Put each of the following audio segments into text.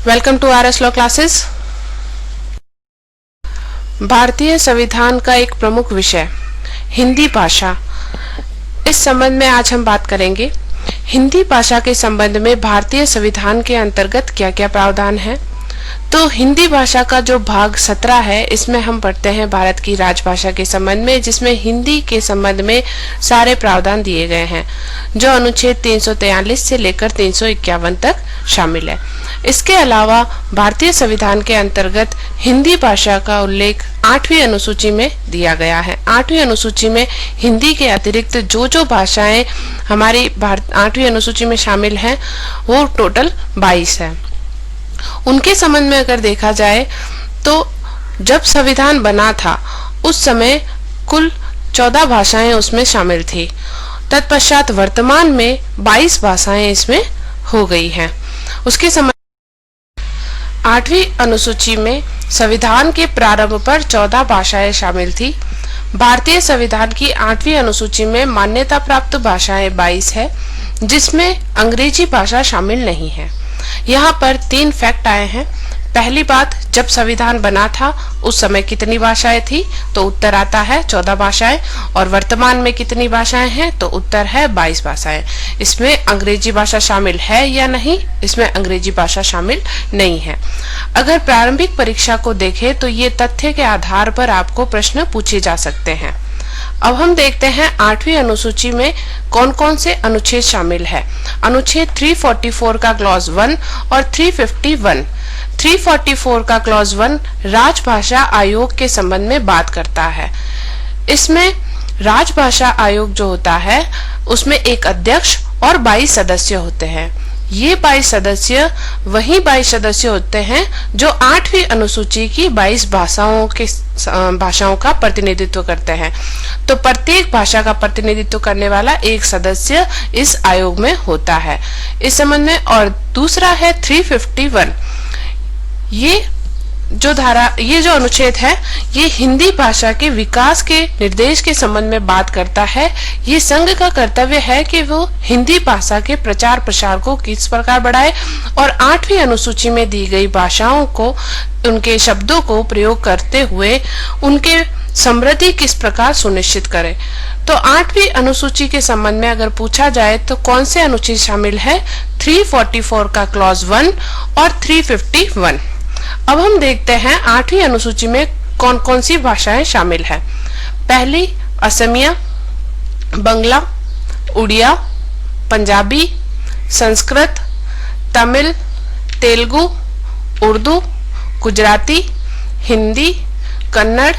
Welcome to RS law classes. भारतीय संविधान का एक प्रमुख विषय हिंदी भाषा, इस संबंध में आज हम बात करेंगे। हिंदी भाषा के संबंध में भारतीय संविधान के अंतर्गत क्या क्या प्रावधान है। तो हिंदी भाषा का जो भाग 17 है, इसमें हम पढ़ते हैं भारत की राजभाषा के संबंध में, जिसमें हिंदी के संबंध में सारे प्रावधान दिए गए हैं, जो अनुच्छेद 343 से लेकर 351 तक शामिल है। इसके अलावा भारतीय संविधान के अंतर्गत हिंदी भाषा का उल्लेख 8वीं अनुसूची में दिया गया है। 8वीं अनुसूची में हिंदी के अतिरिक्त जो भाषाएं हमारी 8वीं अनुसूची में शामिल हैं, वो टोटल 22 है। उनके संबंध में अगर देखा जाए तो जब संविधान बना था उस समय कुल 14 भाषाएं उसमें शामिल थी। तत्पश्चात वर्तमान में 22 भाषाएं इसमें हो गई हैं। उसके संबंध 8वीं अनुसूची में संविधान के प्रारंभ पर 14 भाषाएं शामिल थी। भारतीय संविधान की 8वीं अनुसूची में मान्यता प्राप्त भाषाएं 22 है, जिसमें अंग्रेजी भाषा शामिल नहीं है। यहाँ पर 3 फैक्ट आए हैं। पहली बात, जब संविधान बना था उस समय कितनी भाषाएं थी, तो उत्तर आता है 14 भाषाएं, और वर्तमान में कितनी भाषाएं हैं, तो उत्तर है 22 भाषाएं। इसमें अंग्रेजी भाषा शामिल है या नहीं, इसमें अंग्रेजी भाषा शामिल नहीं है। अगर प्रारंभिक परीक्षा को देखें तो ये तथ्य के आधार पर आपको प्रश्न पूछे जा सकते हैं। अब हम देखते हैं 8वीं अनुसूची में कौन कौन से अनुच्छेद शामिल है। अनुच्छेद 344 का क्लॉज 1 और 351। 344 का क्लॉज 1 राजभाषा आयोग के संबंध में बात करता है। इसमें राजभाषा आयोग जो होता है उसमें एक अध्यक्ष और 22 सदस्य होते हैं। ये 22 सदस्य वही 22 सदस्य होते हैं जो 8वीं अनुसूची की 22 भाषाओं का प्रतिनिधित्व करते हैं। तो प्रत्येक भाषा का प्रतिनिधित्व करने वाला एक सदस्य इस आयोग में होता है इस संबंध में। और दूसरा है 351। ये जो अनुच्छेद है, ये हिंदी भाषा के विकास के निर्देश के संबंध में बात करता है। ये संघ का कर्तव्य है कि वो हिंदी भाषा के प्रचार प्रसार को किस प्रकार बढ़ाए और 8वीं अनुसूची में दी गई भाषाओं को, उनके शब्दों को प्रयोग करते हुए उनके समृद्धि किस प्रकार सुनिश्चित करे। तो 8वीं अनुसूची के संबंध में अगर पूछा जाए तो कौन से अनुच्छेद शामिल है, 344 का क्लॉज 1 और 351। अब हम देखते हैं 8वीं अनुसूची में कौन कौन सी भाषाएं शामिल है। पहली असमिया, बंगला, उड़िया, पंजाबी, संस्कृत, तमिल, तेलुगु, उर्दू, गुजराती, हिंदी, कन्नड़,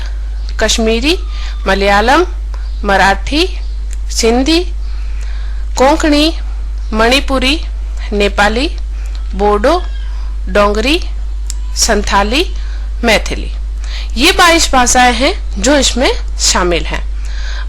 कश्मीरी, मलयालम, मराठी, सिंधी, कोंकणी, मणिपुरी, नेपाली, बोडो, डोंगरी, संथाली, मैथिली। ये 22 भाषाएं हैं जो इसमें शामिल हैं।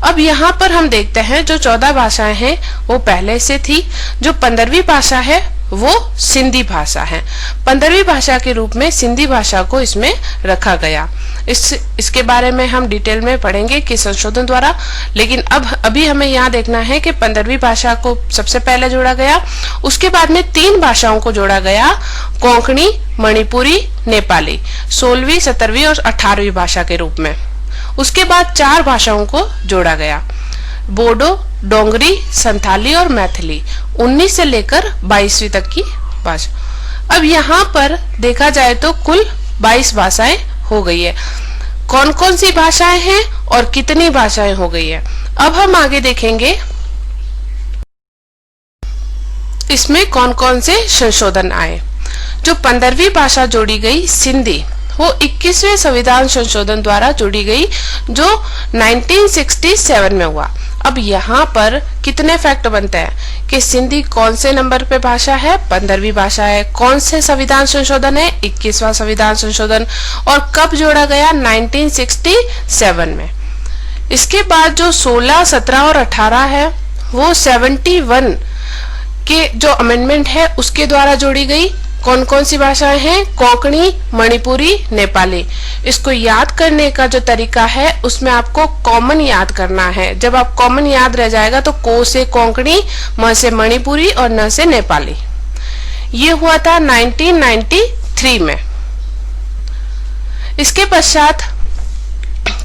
अब यहाँ पर हम देखते हैं जो 14 भाषाएं हैं वो पहले से थी। जो 15वीं भाषा है वो सिंधी भाषा है। 15वीं भाषा के रूप में सिंधी भाषा को इसमें रखा गया। इसके बारे में हम डिटेल में पढ़ेंगे कि संशोधन द्वारा, लेकिन अभी हमें यहाँ देखना है कि 15वीं भाषा को सबसे पहले जोड़ा गया। उसके बाद में 3 भाषाओं को जोड़ा गया, कोंकणी, मणिपुरी, नेपाली, 16वीं, 17वीं और 18वीं भाषा के रूप में। उसके बाद 4 भाषाओं को जोड़ा गया, बोडो, डोंगरी, संथाली और मैथिली, 19 से लेकर 22वीं तक की भाषा। अब यहाँ पर देखा जाए तो कुल 22 भाषाएं हो गई है। कौन कौन सी भाषाएं हैं और कितनी भाषाएं हो गई है, अब हम आगे देखेंगे इसमें कौन कौन से संशोधन आए। जो 15वीं भाषा जोड़ी गई सिंधी, वो 21वें संविधान संशोधन द्वारा जोड़ी गई, जो 1967 में हुआ। अब यहाँ पर कितने फैक्ट बनते हैं कि सिंधी कौन से नंबर पे भाषा है, 15वीं भाषा है, कौन से संविधान संशोधन है, 21वां संविधान संशोधन, और कब जोड़ा गया, 1967 में। इसके बाद जो 16, 17 और 18 है वो 71 के जो अमेंडमेंट है उसके द्वारा जोड़ी गई। कौन कौन सी भाषाएं हैं, कोंकणी, मणिपुरी, नेपाली। इसको याद करने का जो तरीका है उसमें आपको कॉमन याद करना है। जब आप कॉमन याद रह जाएगा तो को से कोंकणी, म से मणिपुरी और न से नेपाली। ये हुआ था 1993 3 में। इसके पश्चात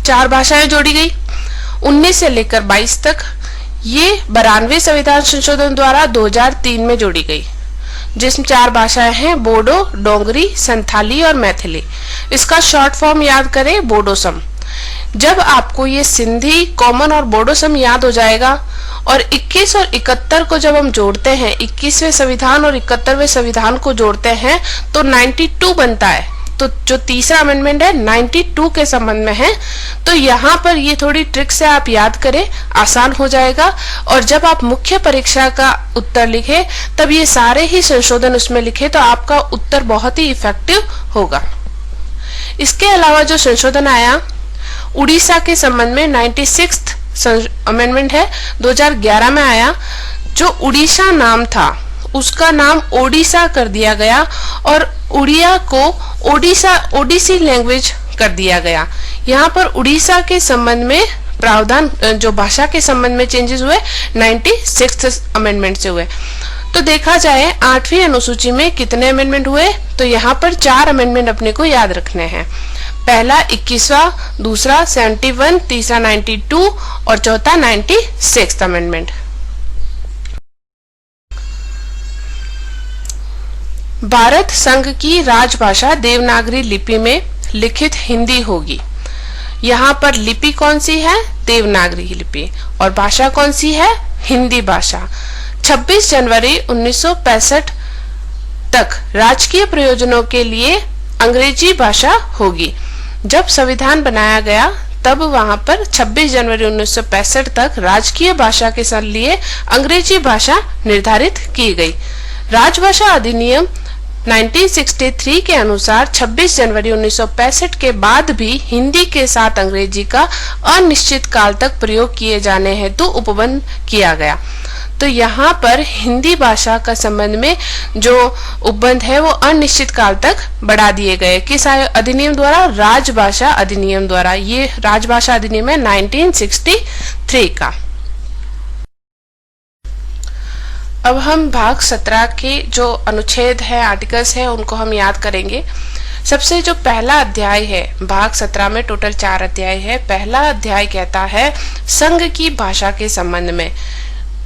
4 भाषाएं जोड़ी गई 19 से लेकर 22 तक। ये 92वें संविधान संशोधन द्वारा 2003 में जोड़ी गई, जिसमें 4 भाषाएं हैं बोडो, डोंगरी, संथाली और मैथिली। इसका शॉर्ट फॉर्म याद करें बोडोसम। जब आपको ये सिंधी, कॉमन और बोडोसम याद हो जाएगा और 21 और 71 को जब हम जोड़ते हैं, 21वें संविधान और 71वें संविधान को जोड़ते हैं तो 92 बनता है। तो जो तीसरा अमेंडमेंट है 92 के संबंध में है। तो यहाँ पर ये थोड़ी ट्रिक से आप याद करें, आसान हो जाएगा। और जब आप मुख्य परीक्षा का उत्तर लिखे तब ये सारे ही संशोधन उसमें लिखे तो आपका उत्तर बहुत ही इफेक्टिव होगा। इसके अलावा जो संशोधन आया उड़ीसा के संबंध में 96th अमेंडमेंट है, 2011 में आया। जो उड़ीसा नाम था उसका नाम ओडिशा कर दिया गया और उड़िया को ओडिसी लैंग्वेज कर दिया गया। यहाँ पर उड़ीसा के संबंध में प्रावधान, जो भाषा के संबंध में चेंजेस हुए 96th अमेंडमेंट से हुए। तो देखा जाए 8वीं अनुसूची में कितने अमेंडमेंट हुए, तो यहाँ पर 4 अमेंडमेंट अपने को याद रखने हैं। पहला 21वां, दूसरा 71, तीसरा 92 और चौथा 96th अमेंडमेंट। भारत संघ की राजभाषा देवनागरी लिपि में लिखित हिंदी होगी। यहाँ पर लिपि कौन सी है? देवनागरी लिपि। और भाषा कौन सी है? हिंदी भाषा। 26 जनवरी 1965 तक राजकीय प्रयोजनों के लिए अंग्रेजी भाषा होगी। जब संविधान बनाया गया तब वहां पर 26 जनवरी 1965 तक राजकीय भाषा के लिए अंग्रेजी भाषा निर्धारित की गई। राजभाषा अधिनियम 1963 के अनुसार 26 जनवरी 1965 के बाद भी हिंदी के साथ अंग्रेजी का अनिश्चित काल तक प्रयोग किए जाने हेतु उपबंध किया गया। तो यहाँ पर हिंदी भाषा का संबंध में जो उपबंध है वो अनिश्चित काल तक बढ़ा दिए गए। किस अधिनियम द्वारा? राजभाषा अधिनियम द्वारा। ये राजभाषा अधिनियम है 1963 का। अब हम भाग 17 के जो अनुच्छेद है, आर्टिकल्स है, उनको हम याद करेंगे। सबसे जो पहला अध्याय है भाग 17 में टोटल 4 अध्याय है। पहला अध्याय कहता है संघ की भाषा के संबंध में,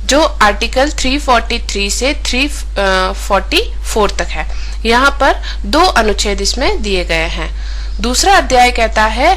जो आर्टिकल 343 से 344 तक है। यहाँ पर 2 अनुच्छेद इसमें दिए गए हैं। दूसरा अध्याय कहता है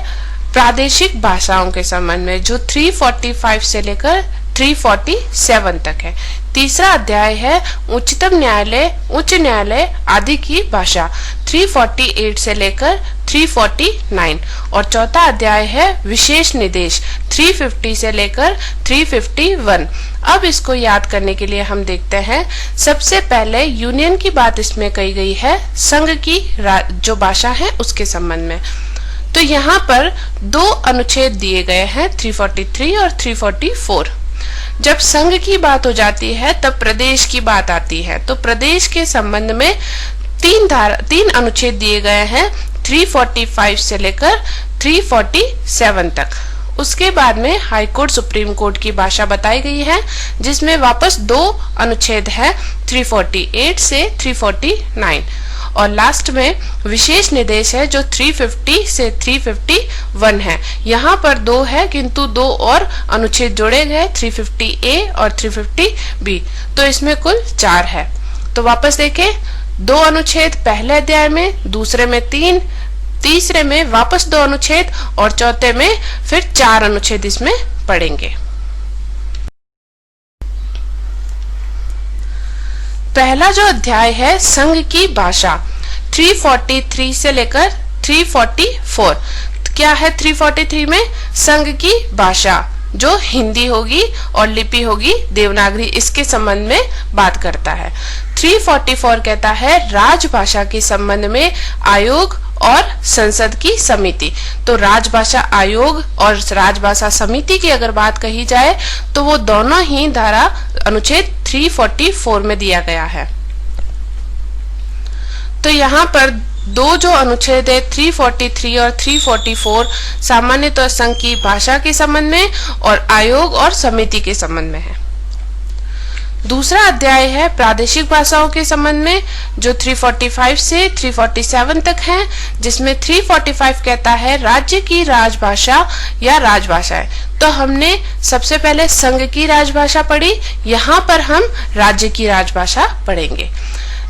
प्रादेशिक भाषाओं के संबंध में, जो 345 से लेकर 347 तक है। तीसरा अध्याय है उच्चतम न्यायालय, उच्च न्यायालय आदि की भाषा, 348 से लेकर 349। और चौथा अध्याय है विशेष निर्देश, 350 से लेकर 351। अब इसको याद करने के लिए हम देखते हैं। सबसे पहले यूनियन की बात इसमें कही गई है, संघ की जो भाषा है उसके संबंध में। तो यहाँ पर 2 अनुच्छेद दिए गए हैं, 343 और 344। जब संघ की बात हो जाती है तब प्रदेश की बात आती है। तो प्रदेश के संबंध में 3 अनुच्छेद दिए गए हैं, 345 से लेकर 347 तक। उसके बाद में हाई कोर्ट, सुप्रीम कोर्ट की भाषा बताई गई है, जिसमें वापस 2 अनुच्छेद है, 348 से 349। और लास्ट में विशेष निर्देश है जो 350 से 351 है। यहाँ पर 2 है किंतु 2 और अनुच्छेद जोड़े गए, 350A और 350B। तो इसमें कुल 4 है। तो वापस देखें, 2 अनुच्छेद पहले अध्याय में, दूसरे में 3, तीसरे में वापस 2 अनुच्छेद और चौथे में फिर 4 अनुच्छेद इसमें पढ़ेंगे। पहला जो अध्याय है संघ की भाषा, 343 से लेकर 344। क्या है 343 में? संघ की भाषा जो हिंदी होगी और लिपि होगी देवनागरी, इसके संबंध में बात करता है। 344 कहता है राजभाषा के संबंध में आयोग और संसद की समिति। तो राजभाषा आयोग और राजभाषा समिति की अगर बात कही जाए तो वो दोनों ही धारा अनुच्छेद 344 में दिया गया है। तो यहाँ पर 2 जो अनुच्छेद है 343 और 344 सामान्यतः संघ की भाषा के संबंध में और आयोग और समिति के संबंध में है। दूसरा अध्याय है प्रादेशिक भाषाओं के संबंध में, जो 345 से 347 तक है, जिसमें 345 कहता है राज्य की राजभाषा या राजभाषाएं। तो हमने सबसे पहले संघ की राजभाषा पढ़ी, यहाँ पर हम राज्य की राजभाषा पढ़ेंगे।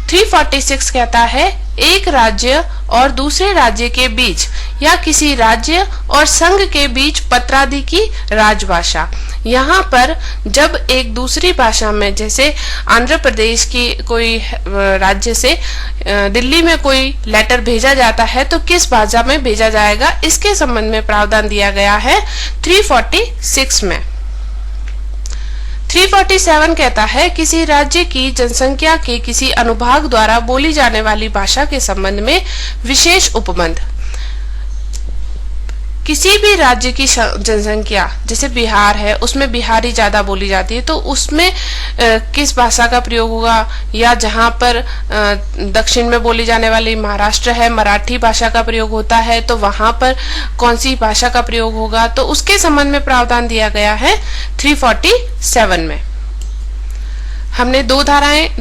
346 कहता है एक राज्य और दूसरे राज्य के बीच या किसी राज्य और संघ के बीच पत्रादि की राजभाषा। यहाँ पर जब एक दूसरी भाषा में, जैसे आंध्र प्रदेश की कोई राज्य से दिल्ली में कोई लेटर भेजा जाता है तो किस भाषा में भेजा जाएगा, इसके संबंध में प्रावधान दिया गया है 346 में। 347 कहता है किसी राज्य की जनसंख्या के किसी अनुभाग द्वारा बोली जाने वाली भाषा के संबंध में विशेष उपबंध। किसी भी राज्य की जनसंख्या, जैसे बिहार है, उसमें बिहारी ज्यादा बोली जाती है तो उसमें किस भाषा का प्रयोग होगा, या जहां पर दक्षिण में बोली जाने वाली महाराष्ट्र है, मराठी भाषा का प्रयोग होता है तो वहां पर कौन सी भाषा का प्रयोग होगा, तो उसके संबंध में प्रावधान दिया गया है 347 में। हमने दो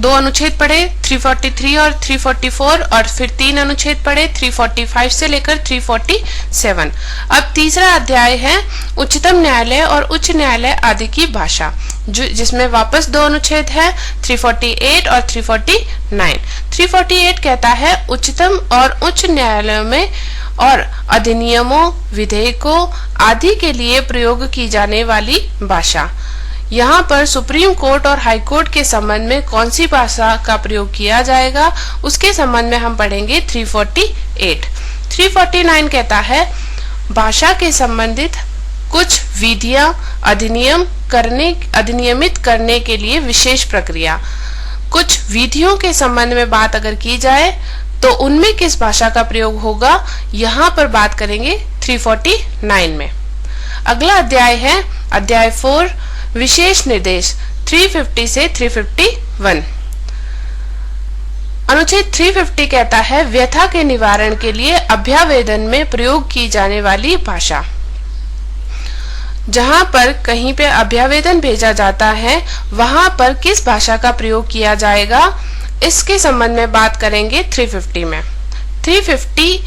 अनुच्छेद पढ़े, 343 और 344, और फिर 3 अनुच्छेद पढ़े 345 से लेकर 347। अब तीसरा अध्याय है उच्चतम न्यायालय और उच्च न्यायालय आदि की भाषा, जिसमें वापस 2 अनुच्छेद है 348 और 349। 348 कहता है उच्चतम और उच्च न्यायालयों में और अधिनियमों, विधेयकों आदि के लिए प्रयोग की जाने वाली भाषा। यहाँ पर सुप्रीम कोर्ट और हाई कोर्ट के संबंध में कौन सी भाषा का प्रयोग किया जाएगा, उसके संबंध में हम पढ़ेंगे 348। 349 कहता है भाषा के संबंधित कुछ विधियां अधिनियमित करने के लिए विशेष प्रक्रिया। कुछ विधियों के संबंध में बात अगर की जाए तो उनमें किस भाषा का प्रयोग होगा, यहाँ पर बात करेंगे 349 में। अगला अध्याय है अध्याय 4 विशेष निर्देश, 350 से 351। अनुच्छेद 350 कहता है व्यथा के निवारण के लिए अभ्यावेदन में प्रयोग की जाने वाली भाषा। जहां पर कहीं पे अभ्यावेदन भेजा जाता है वहां पर किस भाषा का प्रयोग किया जाएगा, इसके संबंध में बात करेंगे 350 में। 350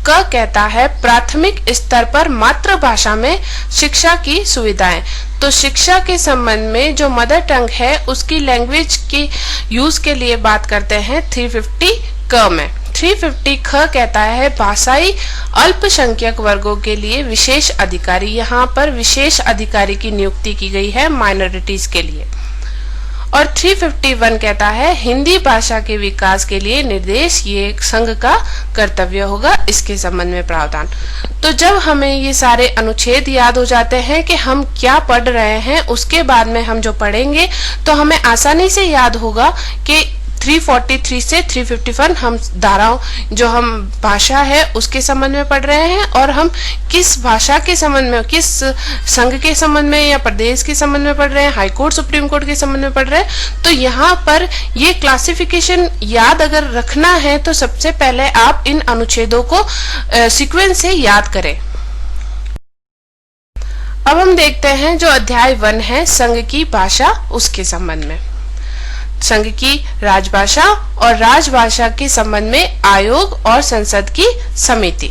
का कहता है प्राथमिक स्तर पर मातृभाषा में शिक्षा की सुविधाएं। तो शिक्षा के संबंध में जो मदर टंग है उसकी लैंग्वेज की यूज के लिए बात करते हैं 350 क में। 350 ख कहता है भाषाई अल्पसंख्यक वर्गों के लिए विशेष अधिकारी। यहाँ पर विशेष अधिकारी की नियुक्ति की गई है माइनॉरिटीज के लिए। और 351 कहता है हिंदी भाषा के विकास के लिए निर्देश, ये संघ का कर्तव्य होगा, इसके संबंध में प्रावधान। तो जब हमें ये सारे अनुच्छेद याद हो जाते हैं कि हम क्या पढ़ रहे हैं, उसके बाद में हम जो पढ़ेंगे तो हमें आसानी से याद होगा कि 343 से 351 हम धाराओं, जो हम भाषा है उसके संबंध में पढ़ रहे हैं, और हम किस भाषा के संबंध में, किस संघ के संबंध में या प्रदेश के संबंध में पढ़ रहे हैं, हाई कोर्ट सुप्रीम कोर्ट के संबंध में पढ़ रहे हैं। तो यहाँ पर ये क्लासिफिकेशन याद अगर रखना है तो सबसे पहले आप इन अनुच्छेदों को सीक्वेंस से याद करें। अब हम देखते हैं जो अध्याय 1 है संघ की भाषा, उसके संबंध में। संघ की राजभाषा और राजभाषा के संबंध में आयोग और संसद की समिति।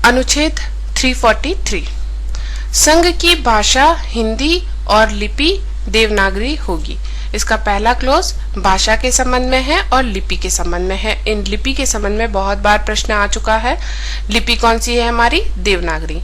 अनुच्छेद 343 संघ की भाषा हिंदी और लिपि देवनागरी होगी। इसका पहला क्लोज भाषा के संबंध में है और लिपि के संबंध में है। इन लिपि के संबंध में बहुत बार प्रश्न आ चुका है। लिपि कौन सी है हमारी? देवनागरी।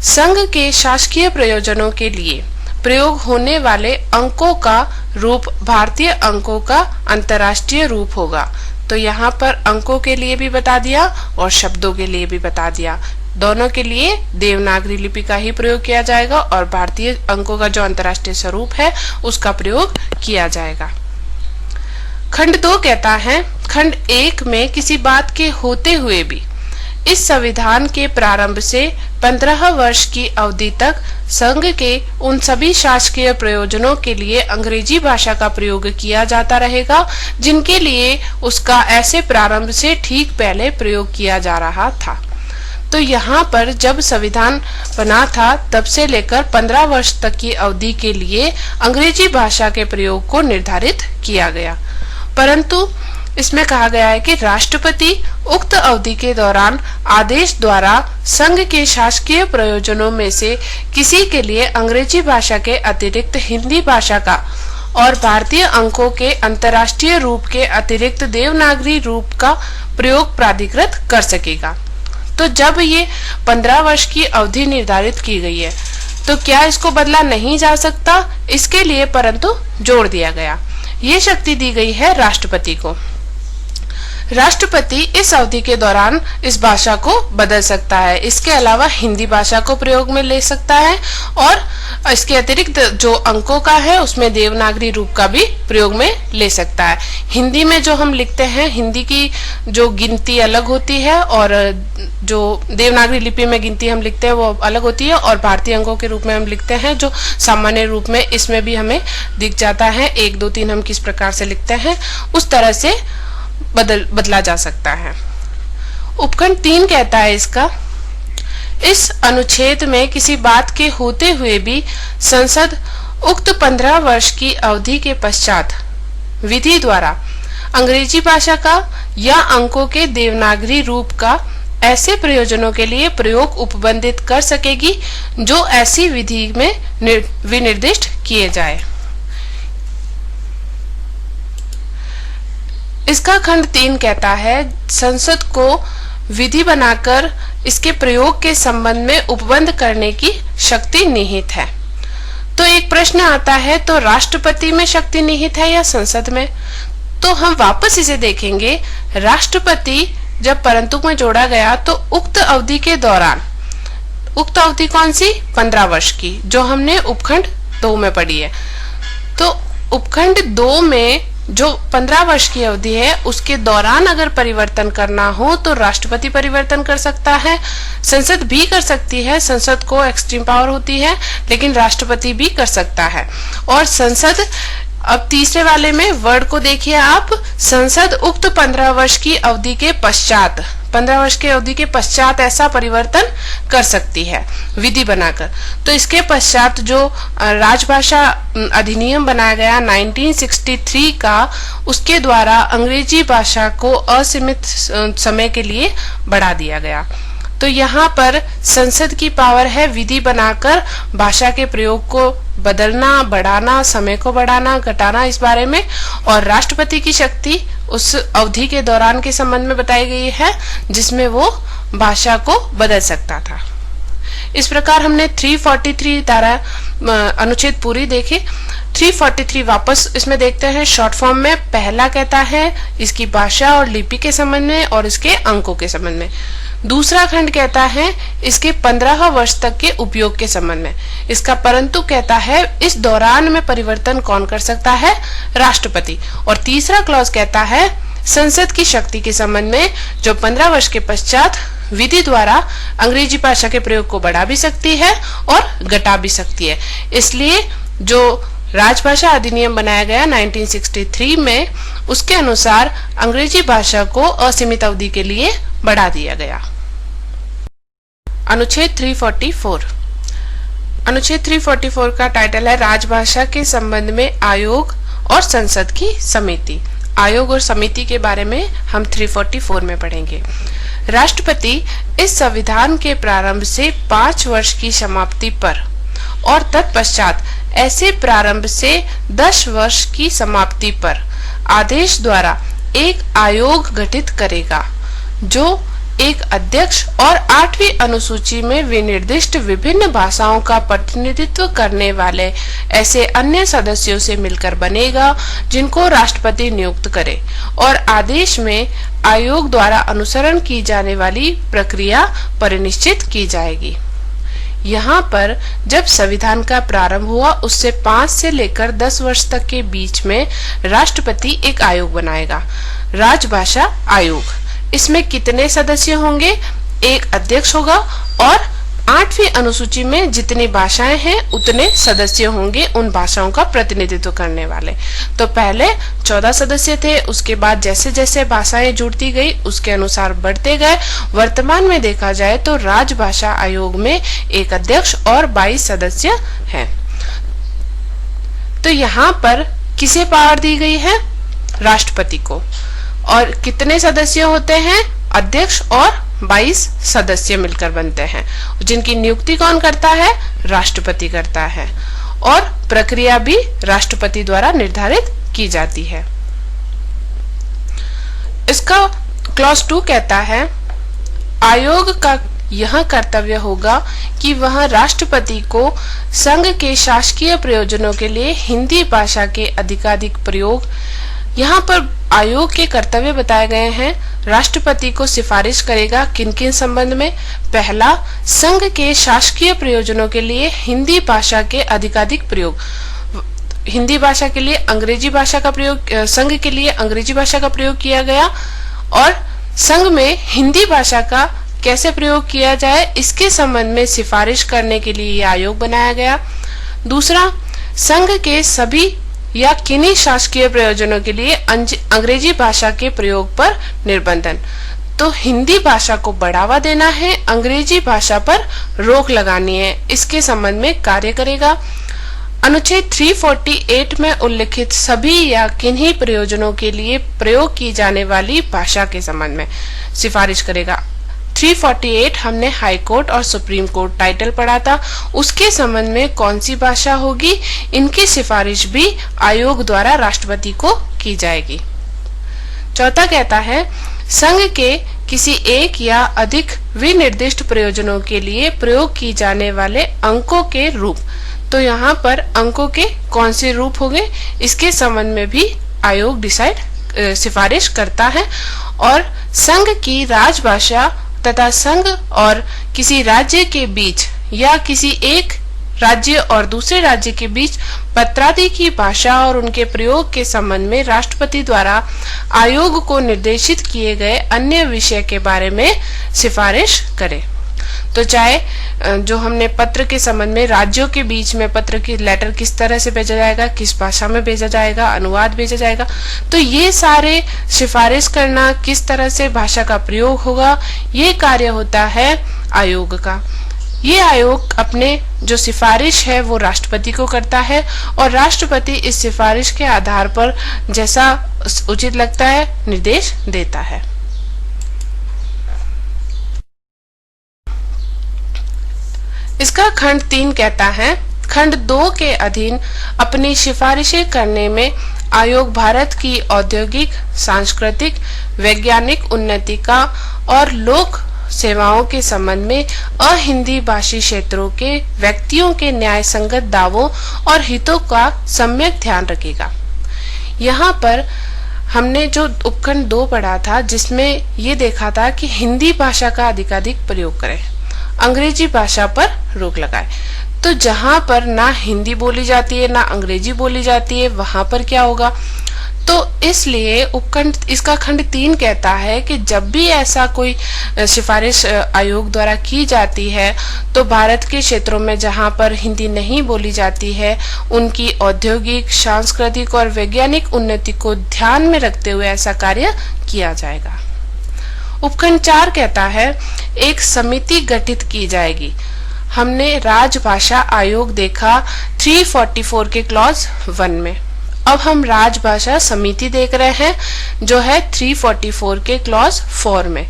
संघ के शासकीय प्रयोजनों के लिए प्रयोग होने वाले अंकों का रूप भारतीय अंकों का अंतर्राष्ट्रीय रूप होगा। तो यहाँ पर अंकों के लिए भी बता दिया और शब्दों के लिए भी बता दिया। दोनों के लिए देवनागरी लिपि का ही प्रयोग किया जाएगा और भारतीय अंकों का जो अंतर्राष्ट्रीय स्वरूप है उसका प्रयोग किया जाएगा। खंड 2 कहता है खंड 1 में किसी बात के होते हुए भी इस संविधान के प्रारंभ से 15 वर्ष की अवधि तक संघ के उन सभी शासकीय प्रयोजनों के लिए अंग्रेजी भाषा का प्रयोग किया जाता रहेगा जिनके लिए उसका ऐसे प्रारंभ से ठीक पहले प्रयोग किया जा रहा था। तो यहाँ पर जब संविधान बना था तब से लेकर 15 वर्ष तक की अवधि के लिए अंग्रेजी भाषा के प्रयोग को निर्धारित किया गया, परंतु इसमें कहा गया है कि राष्ट्रपति उक्त अवधि के दौरान आदेश द्वारा संघ के शासकीय प्रयोजनों में से किसी के लिए अंग्रेजी भाषा के अतिरिक्त हिंदी भाषा का और भारतीय अंकों के अंतर्राष्ट्रीय रूप के अतिरिक्त देवनागरी रूप का प्रयोग प्राधिकृत कर सकेगा। तो जब ये 15 वर्ष की अवधि निर्धारित की गई है तो क्या इसको बदला नहीं जा सकता, इसके लिए परंतु जोर दिया गया। ये शक्ति दी गई है राष्ट्रपति को। राष्ट्रपति इस अवधि के दौरान इस भाषा को बदल सकता है, इसके अलावा हिंदी भाषा को प्रयोग में ले सकता है और इसके अतिरिक्त जो अंकों का है उसमें देवनागरी रूप का भी प्रयोग में ले सकता है। हिंदी में जो हम लिखते हैं, हिंदी की जो गिनती अलग होती है और जो देवनागरी लिपि में गिनती हम लिखते हैं वो अलग होती है, और भारतीय अंकों के रूप में हम लिखते हैं जो सामान्य रूप में इसमें भी हमें दिख जाता है। 1 2 3 हम किस प्रकार से लिखते हैं उस तरह से बदला जा सकता है। उपखंड 3 कहता है इसका, इस अनुच्छेद में किसी बात के होते हुए भी संसद उक्त 15 वर्ष की अवधि के पश्चात विधि द्वारा अंग्रेजी भाषा का या अंकों के देवनागरी रूप का ऐसे प्रयोजनों के लिए प्रयोग उपबंधित कर सकेगी जो ऐसी विधि में विनिर्दिष्ट किए जाए। इसका खंड 3 कहता है, संसद को विधि बनाकर इसके प्रयोग के संबंध में उपबंध करने की शक्ति निहित है। तो एक प्रश्न आता है, तो राष्ट्रपति में शक्ति निहित है या संसद में? तो हम वापस इसे देखेंगे। राष्ट्रपति जब परंतु में जोड़ा गया तो उक्त अवधि के दौरान, उक्त अवधि कौन सी? 15 वर्ष की, जो हमने उपखंड 2 में पढ़ी है। तो उपखंड 2 में जो 15 वर्ष की अवधि है उसके दौरान अगर परिवर्तन करना हो तो राष्ट्रपति परिवर्तन कर सकता है, संसद भी कर सकती है, संसद को एक्सट्रीम पावर होती है, लेकिन राष्ट्रपति भी कर सकता है। और संसद, अब तीसरे वाले में वर्ड को देखिए आप, संसद उक्त 15 वर्ष की अवधि के पश्चात, 15 वर्ष की अवधि के पश्चात ऐसा परिवर्तन कर सकती है विधि बनाकर। तो इसके पश्चात जो राजभाषा अधिनियम बनाया गया 1963 का, उसके द्वारा अंग्रेजी भाषा को असीमित समय के लिए बढ़ा दिया गया। तो यहाँ पर संसद की पावर है विधि बनाकर भाषा के प्रयोग को बदलना, बढ़ाना, समय को बढ़ाना, घटाना, इस बारे में। और राष्ट्रपति की शक्ति उस अवधि के दौरान के संबंध में बताई गई है जिसमें वो भाषा को बदल सकता था। इस प्रकार हमने 343 धारा अनुच्छेद पूरी देखे। 343 वापस इसमें देखते हैं शॉर्ट फॉर्म में। पहला कहता है इसकी भाषा और लिपि के संबंध में और इसके अंकों के संबंध में। दूसरा खंड कहता है इसके 15 वर्ष तक के उपयोग के संबंध में। इसका परंतु कहता है इस दौरान में परिवर्तन कौन कर सकता है? राष्ट्रपति। और तीसरा क्लॉज कहता है संसद की शक्ति के संबंध में, जो 15 वर्ष के पश्चात विधि द्वारा अंग्रेजी भाषा के प्रयोग को बढ़ा भी सकती है और घटा भी सकती है। इसलिए जो राजभाषा अधिनियम बनाया गया 1963 में, उसके अनुसार अंग्रेजी भाषा को असीमित अवधि के लिए बढ़ा दिया गया। अनुच्छेद 344। अनुच्छेद 344 का टाइटल है राजभाषा के संबंध में आयोग और संसद की समिति। आयोग और समिति के बारे में हम 344 में पढ़ेंगे। राष्ट्रपति इस संविधान के प्रारंभ से 5 वर्ष की समाप्ति पर और तत्पश्चात ऐसे प्रारंभ से 10 वर्ष की समाप्ति पर आदेश द्वारा एक आयोग गठित करेगा, जो एक अध्यक्ष और 8वीं अनुसूची में विनिर्दिष्ट विभिन्न भाषाओं का प्रतिनिधित्व करने वाले ऐसे अन्य सदस्यों से मिलकर बनेगा, जिनको राष्ट्रपति नियुक्त करे, और आदेश में आयोग द्वारा अनुसरण की जाने वाली प्रक्रिया परिनिश्चित की जाएगी। यहाँ पर जब संविधान का प्रारंभ हुआ उससे 5 से लेकर 10 वर्ष तक के बीच में राष्ट्रपति एक आयोग बनाएगा, राजभाषा आयोग। इसमें कितने सदस्य होंगे? एक अध्यक्ष होगा और 8वीं अनुसूची में जितनी भाषाएं हैं उतने सदस्य होंगे उन भाषाओं का प्रतिनिधित्व करने वाले। तो पहले 14 सदस्य थे, उसके बाद जैसे जैसे भाषाएं जुड़ती गई उसके अनुसार बढ़ते गए। वर्तमान में देखा जाए तो राजभाषा आयोग में एक अध्यक्ष और 22 सदस्य हैं। तो यहाँ पर किसे पावर दी गई है? राष्ट्रपति को। और कितने सदस्य होते हैं? अध्यक्ष और 22 सदस्य मिलकर बनते हैं, जिनकी नियुक्ति कौन करता है? राष्ट्रपति करता है। और प्रक्रिया भी राष्ट्रपति द्वारा निर्धारित की जाती है। इसका क्लॉज 2 कहता है, आयोग का यह कर्तव्य होगा कि वह राष्ट्रपति को संघ के शासकीय प्रयोजनों के लिए हिंदी भाषा के अधिकाधिक प्रयोग। यहाँ पर आयोग के कर्तव्य बताए गए हैं। राष्ट्रपति को सिफारिश करेगा किन किन संबंध में? पहला, संघ के शासकीय प्रयोजनों के लिए हिंदी भाषा के अधिकाधिक प्रयोग। हिंदी भाषा के लिए अंग्रेजी भाषा का प्रयोग, संघ के लिए अंग्रेजी भाषा का प्रयोग किया गया और संघ में हिंदी भाषा का कैसे प्रयोग किया जाए इसके संबंध में सिफारिश करने के लिए यह आयोग बनाया गया। दूसरा, संघ के सभी या किन्हीं शासकीय प्रयोजनों के लिए अंग्रेजी भाषा के प्रयोग पर निर्बंधन। तो हिंदी भाषा को बढ़ावा देना है, अंग्रेजी भाषा पर रोक लगानी है, इसके संबंध में कार्य करेगा। अनुच्छेद 348 में उल्लिखित सभी या किन्हीं प्रयोजनों के लिए प्रयोग की जाने वाली भाषा के संबंध में सिफारिश करेगा। 348 हमने हाई कोर्ट और सुप्रीम कोर्ट टाइटल पढ़ा था, उसके संबंध में कौन सी भाषा होगी इनकी सिफारिश भी आयोग द्वारा राष्ट्रपति को की जाएगी। चौथा कहता है, संघ के किसी एक या अधिक विनिर्दिष्ट प्रयोजनों के लिए प्रयोग की जाने वाले अंकों के रूप। तो यहाँ पर अंकों के कौन से रूप होंगे इसके संबंध में भी आयोग सिफारिश करता है। और संघ की राजभाषा तथा संघ और किसी राज्य के बीच या किसी एक राज्य और दूसरे राज्य के बीच पत्रादि की भाषा और उनके प्रयोग के संबंध में राष्ट्रपति द्वारा आयोग को निर्देशित किए गए अन्य विषय के बारे में सिफारिश करे। तो चाहे जो हमने पत्र के संबंध में राज्यों के बीच में पत्र की लेटर किस तरह से भेजा जाएगा, किस भाषा में भेजा जाएगा, अनुवाद भेजा जाएगा, तो ये सारे सिफारिश करना, किस तरह से भाषा का प्रयोग होगा, ये कार्य होता है आयोग का। ये आयोग अपने जो सिफारिश है वो राष्ट्रपति को करता है और राष्ट्रपति इस सिफारिश के आधार पर जैसा उचित लगता है निर्देश देता है। इसका खंड 3 कहता है, खंड 2 के अधीन अपनी सिफारिशें करने में आयोग भारत की औद्योगिक, सांस्कृतिक, वैज्ञानिक उन्नति का और लोक सेवाओं के संबंध में अहिंदी भाषी क्षेत्रों के व्यक्तियों के न्याय संगत दावों और हितों का सम्यक ध्यान रखेगा। यहाँ पर हमने जो उपखंड 2 पढ़ा था जिसमें ये देखा था कि हिंदी भाषा का अधिकाधिक प्रयोग करें, अंग्रेजी भाषा पर रोक लगाए। तो जहां पर ना हिंदी बोली जाती है ना अंग्रेजी बोली जाती है वहां पर क्या होगा? तो इसलिए उपखंड इसका खंड 3 कहता है कि जब भी ऐसा कोई सिफारिश आयोग द्वारा की जाती है तो भारत के क्षेत्रों में जहां पर हिंदी नहीं बोली जाती है उनकी औद्योगिक, सांस्कृतिक और वैज्ञानिक उन्नति को ध्यान में रखते हुए ऐसा कार्य किया जाएगा। उपखंड 4 कहता है, एक समिति गठित की जाएगी। हमने राजभाषा आयोग देखा 344 के क्लॉज 1 में। अब हम राजभाषा समिति देख रहे हैं जो है 344 के क्लॉज 4 में।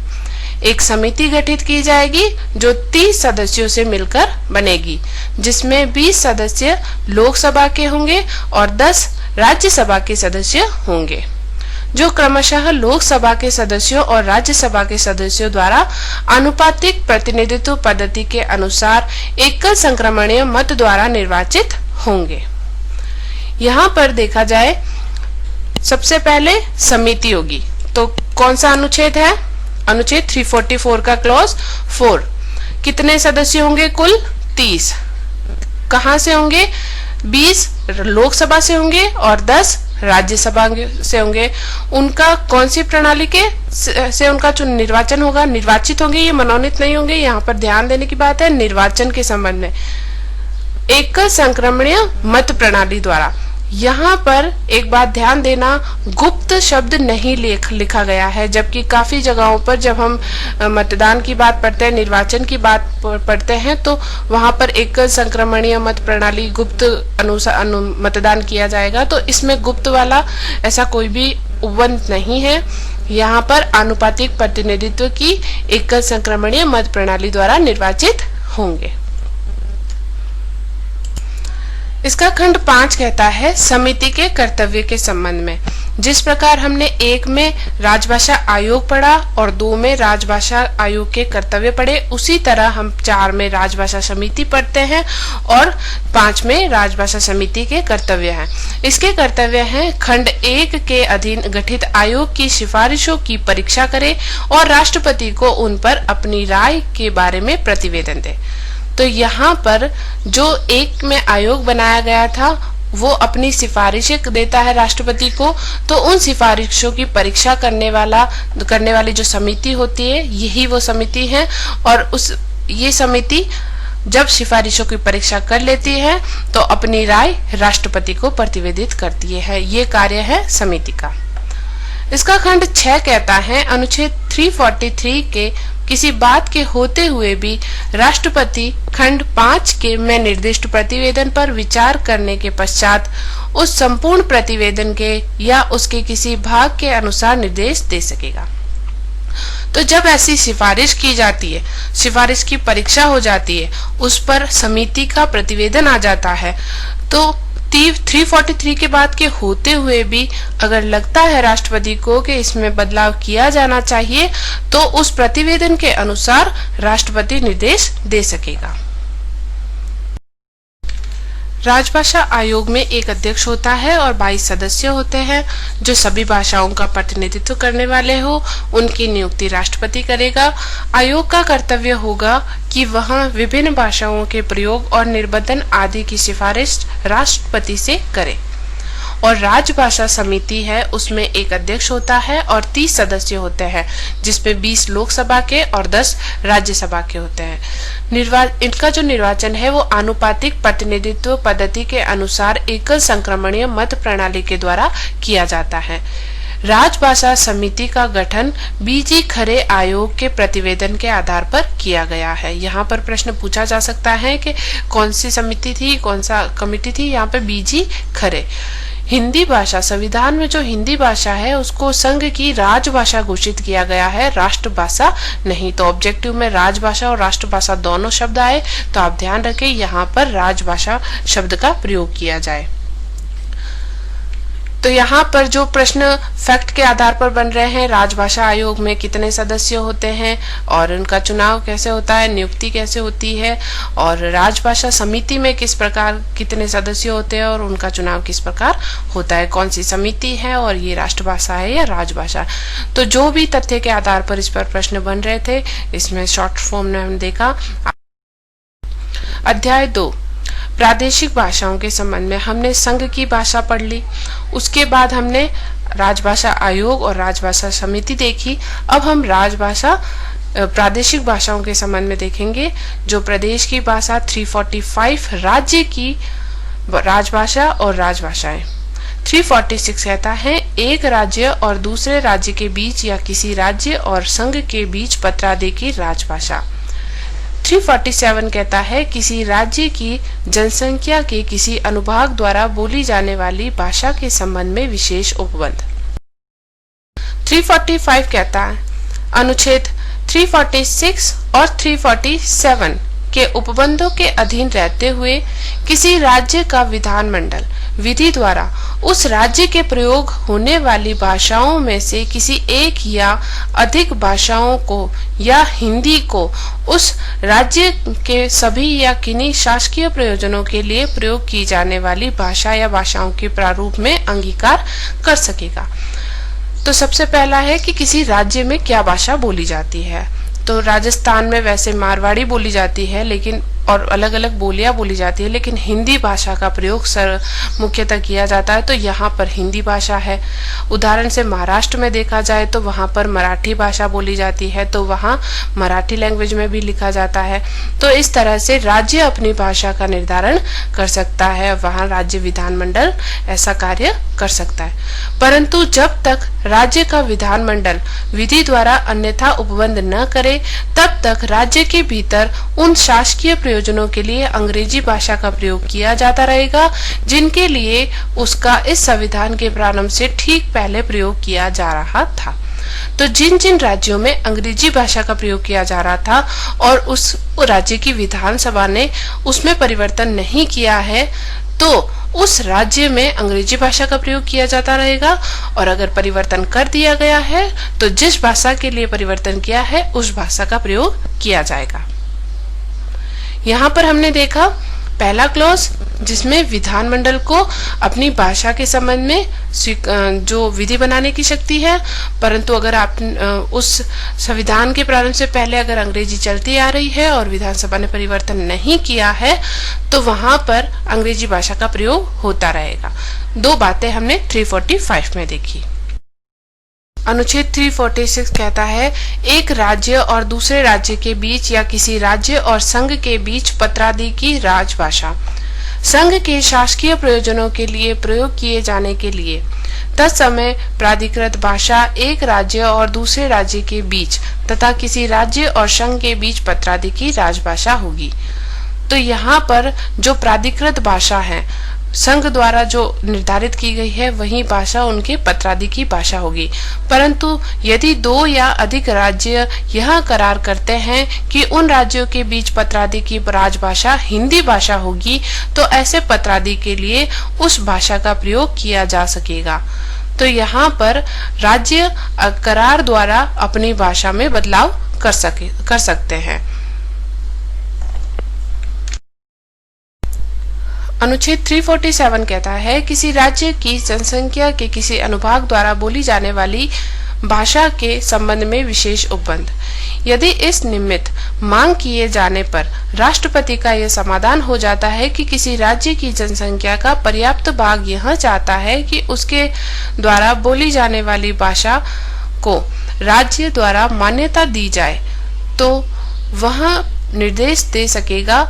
एक समिति गठित की जाएगी जो 30 सदस्यों से मिलकर बनेगी, जिसमें 20 सदस्य लोकसभा के होंगे और 10 राज्यसभा के सदस्य होंगे, जो क्रमशः लोकसभा के सदस्यों और राज्यसभा के सदस्यों द्वारा आनुपातिक प्रतिनिधित्व पद्धति के अनुसार एकल संक्रमणीय मत द्वारा निर्वाचित होंगे। यहाँ पर देखा जाए सबसे पहले समिति होगी। तो कौन सा अनुच्छेद है? अनुच्छेद 344 का क्लॉज 4। कितने सदस्य होंगे? कुल 30। कहाँ से होंगे? 20 लोकसभा से होंगे और 10 राज्यसभा से होंगे, उनका कौन सी प्रणाली के से उनका जो निर्वाचन होगा, निर्वाचित होंगे, ये मनोनीत नहीं होंगे। यहाँ पर ध्यान देने की बात है निर्वाचन के संबंध में एकल संक्रमणीय मत प्रणाली द्वारा। यहाँ पर एक बात ध्यान देना, गुप्त शब्द नहीं लिखा गया है, जबकि काफी जगहों पर जब हम मतदान की बात पढ़ते हैं, निर्वाचन की बात पढ़ते हैं, तो वहां पर एकल संक्रमणीय मत प्रणाली गुप्त अनुसार मतदान किया जाएगा। तो इसमें गुप्त वाला ऐसा कोई भी उपबंध नहीं है। यहाँ पर आनुपातिक प्रतिनिधित्व की एकल संक्रमणीय मत प्रणाली द्वारा निर्वाचित होंगे। इसका खंड 5 कहता है समिति के कर्तव्य के संबंध में। जिस प्रकार हमने 1 में राजभाषा आयोग पढ़ा और 2 में राजभाषा आयोग के कर्तव्य पढ़े, उसी तरह हम 4 में राजभाषा समिति पढ़ते हैं और 5 में राजभाषा समिति के कर्तव्य हैं। इसके कर्तव्य हैं खंड 1 के अधीन गठित आयोग की सिफारिशों की परीक्षा करे और राष्ट्रपति को उन पर अपनी राय के बारे में प्रतिवेदन दे। तो यहाँ पर जो 1 में आयोग बनाया गया था वो अपनी सिफारिशें देता है राष्ट्रपति को, तो उन सिफारिशों की परीक्षा करने वाली जो समिति होती है, यही वो समिति है। और ये समिति जब सिफारिशों की परीक्षा कर लेती है तो अपनी राय राष्ट्रपति को प्रतिवेदित करती है। ये कार्य है समिति का। इसका खंड 6 कहता है अनुच्छेद 343 के किसी बात के होते हुए भी राष्ट्रपति खंड 5 के में निर्दिष्ट प्रतिवेदन पर विचार करने के पश्चात उस संपूर्ण प्रतिवेदन के या उसके किसी भाग के अनुसार निर्देश दे सकेगा। तो जब ऐसी सिफारिश की जाती है, सिफारिश की परीक्षा हो जाती है, उस पर समिति का प्रतिवेदन आ जाता है, तो 343 के बाद के होते हुए भी अगर लगता है राष्ट्रपति को कि इसमें बदलाव किया जाना चाहिए, तो उस प्रतिवेदन के अनुसार राष्ट्रपति निर्देश दे सकेगा। राजभाषा आयोग में एक अध्यक्ष होता है और 22 सदस्य होते हैं जो सभी भाषाओं का प्रतिनिधित्व करने वाले हो। उनकी नियुक्ति राष्ट्रपति करेगा। आयोग का कर्तव्य होगा कि वह विभिन्न भाषाओं के प्रयोग और निबंधन आदि की सिफारिश राष्ट्रपति से करे। और राजभाषा समिति है, उसमें एक अध्यक्ष होता है और 30 सदस्य होते हैं, जिसमें 20 लोकसभा के और 10 राज्यसभा के होते हैं। इनका जो निर्वाचन है वो आनुपातिक प्रतिनिधित्व पद्धति के अनुसार एकल संक्रमणीय मत प्रणाली के द्वारा किया जाता है। राजभाषा समिति का गठन बीजी खरे आयोग के प्रतिवेदन के आधार पर किया गया है। यहाँ पर प्रश्न पूछा जा सकता है कि कौन सी समिति थी, कौन सा कमिटी थी। यहाँ पे बीजी खरे। हिंदी भाषा, संविधान में जो हिंदी भाषा है उसको संघ की राजभाषा घोषित किया गया है, राष्ट्रभाषा नहीं। तो ऑब्जेक्टिव में राजभाषा और राष्ट्रभाषा दोनों शब्द आए, तो आप ध्यान रखें यहाँ पर राजभाषा शब्द का प्रयोग किया जाए। तो यहाँ पर जो प्रश्न फैक्ट के आधार पर बन रहे हैं, राजभाषा आयोग में कितने सदस्य होते हैं और उनका चुनाव कैसे होता है, नियुक्ति कैसे होती है, और राजभाषा समिति में किस प्रकार कितने सदस्य होते हैं और उनका चुनाव किस प्रकार होता है, कौन सी समिति है और ये राष्ट्रभाषा है या राजभाषा। तो जो भी तथ्य के आधार पर इस पर प्रश्न बन रहे थे, इसमें शॉर्ट फॉर्म में हम देखा। अध्याय 2 प्रादेशिक भाषाओं के संबंध में हमने संघ की भाषा पढ़ ली। उसके बाद हमने राजभाषा आयोग और राजभाषा समिति देखी। अब हम राजभाषा प्रादेशिक भाषाओं के संबंध में देखेंगे। जो प्रदेश की भाषा 345 राज्य की राजभाषा और राजभाषाएं। 346 कहता है एक राज्य और दूसरे राज्य के बीच या किसी राज्य और संघ के बीच पत्रादि की राजभाषा। 347 कहता है किसी राज्य की जनसंख्या के किसी अनुभाग द्वारा बोली जाने वाली भाषा के संबंध में विशेष उपबंध। 345 कहता है अनुच्छेद 346 और 347 के उपबंधों के अधीन रहते हुए किसी राज्य का विधानमंडल विधि द्वारा उस राज्य के प्रयोग होने वाली भाषाओं में से किसी एक या अधिक भाषाओं को या हिंदी को उस राज्य के सभी या किन्हीं शासकीय प्रयोजनों के लिए प्रयोग की जाने वाली भाषा या भाषाओं के प्रारूप में अंगीकार कर सकेगा। तो सबसे पहला है कि किसी राज्य में क्या भाषा बोली जाती है। तो राजस्थान में वैसे मारवाड़ी बोली जाती है, लेकिन और अलग अलग बोलियां बोली जाती है, लेकिन हिंदी भाषा का प्रयोग मुख्यतः किया जाता है, तो यहाँ पर हिंदी भाषा है। उदाहरण से महाराष्ट्र में देखा जाए तो वहाँ पर मराठी भाषा बोली जाती है, तो वहाँ मराठी लैंग्वेज में भी लिखा जाता है। तो इस तरह से राज्य अपनी भाषा का निर्धारण कर सकता है, वहाँ राज्य विधानमंडल ऐसा कार्य कर सकता है। परंतु जब तक राज्य का विधानमंडल विधि द्वारा अन्यथा उपबंध न करे, तब तक राज्य के भीतर उन शासकीय प्रयोजनों के लिए अंग्रेजी भाषा का प्रयोग किया जाता रहेगा जिनके लिए उसका इस संविधान के प्रारंभ से ठीक पहले प्रयोग किया जा रहा था। तो जिन जिन राज्यों में अंग्रेजी भाषा का प्रयोग किया जा रहा था और उस राज्य की विधानसभा ने उसमें परिवर्तन नहीं किया है, तो उस राज्य में अंग्रेजी भाषा का प्रयोग किया जाता रहेगा, और अगर परिवर्तन कर दिया गया है तो जिस भाषा के लिए परिवर्तन किया है उस भाषा का प्रयोग किया जाएगा। यहाँ पर हमने देखा पहला क्लॉज जिसमें विधानमंडल को अपनी भाषा के संबंध में जो विधि बनाने की शक्ति है, परंतु अगर आप उस संविधान के प्रारंभ से पहले अगर अंग्रेजी चलती आ रही है और विधानसभा ने परिवर्तन नहीं किया है तो वहां पर अंग्रेजी भाषा का प्रयोग होता रहेगा। दो बातें हमने 345 में देखी। अनुच्छेद 346 कहता है, एक राज्य और दूसरे राज्य के बीच या किसी राज्य और संघ के बीच पत्रादि की राजभाषा संघ के शासकीय प्रयोजनों के लिए प्रयोग किए जाने के लिए तत्समय प्राधिकृत भाषा एक राज्य और दूसरे राज्य के बीच तथा किसी राज्य और संघ के बीच पत्रादि की राजभाषा होगी। तो यहाँ पर जो प्राधिकृत भाषा है संघ द्वारा जो निर्धारित की गई है वही भाषा उनके पत्रादि की भाषा होगी। परंतु यदि दो या अधिक राज्य यह करार करते हैं कि उन राज्यों के बीच पत्रादि की राजभाषा हिंदी भाषा होगी, तो ऐसे पत्रादि के लिए उस भाषा का प्रयोग किया जा सकेगा। तो यहाँ पर राज्य करार द्वारा अपनी भाषा में बदलाव कर सकते हैं। अनुच्छेद 347 कहता है, किसी राज्य की जनसंख्या के किसी अनुभाग द्वारा बोली जाने वाली भाषा के संबंध में विशेष उपबंध। यदि इस निमित्त मांग किए जाने पर राष्ट्रपति का यह समाधान हो जाता है कि किसी राज्य की जनसंख्या का पर्याप्त भाग यह चाहता है कि उसके द्वारा बोली जाने वाली भाषा को राज्य द्वारा मान्यता दी जाए, तो वह निर्देश दे सकेगा